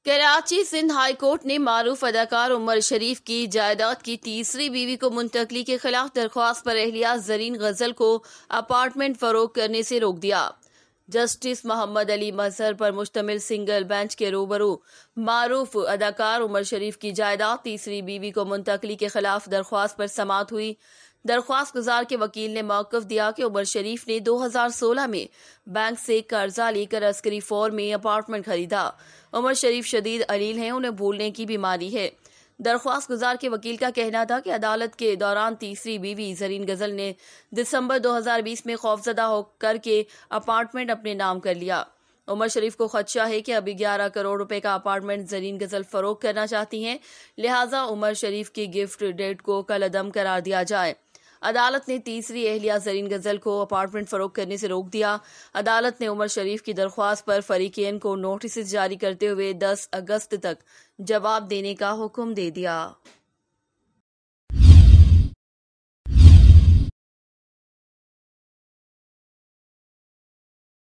Karachi Sindh high court ने मारूफ अदाकार उमर शरीफ की जायदाद की तीसरी बीवी को मुंतकली के खिलाफ दरख्वास्त पर अहलिया जरीन गजल को अपार्टमेंट फरोख्त करने से रोक दिया। जस्टिस मोहम्मद अली मजहर पर मुश्तमिल सिंगल बेंच के रूबरू मारूफ अदाकार उमर शरीफ की जायदाद तीसरी बीवी को मुंतकली के खिलाफ दरख्वास्त पर समाअत हुई। दरख्वास्त गुजार के वकील ने मौक़िफ़ दिया कि उमर शरीफ ने 2016 में बैंक से कर्जा लेकर अस्करी फॉर में अपार्टमेंट खरीदा। उमर शरीफ शदीद अलील हैं, उन्हें भूलने की बीमारी है। दरख्वास्त गुजार के वकील का कहना था कि अदालत के दौरान तीसरी बीवी जरीन गजल ने दिसंबर 2020 में खौफजदा होकर के अपार्टमेंट अपने नाम कर लिया। उमर शरीफ को खदशा है कि अभी 11 करोड़ रुपए का अपार्टमेंट जरीन गजल फरोख्त करना चाहती हैं, लिहाजा उमर शरीफ की गिफ्ट डेट को कलअदम करार दिया जाए। अदालत ने तीसरी अहलिया जरीन गजल को अपार्टमेंट फरोख्त करने से रोक दिया। अदालत ने उमर शरीफ की दरख्वास्त पर फरीकेन को नोटिस जारी करते हुए 10 अगस्त तक जवाब देने का हुक्म दे दिया।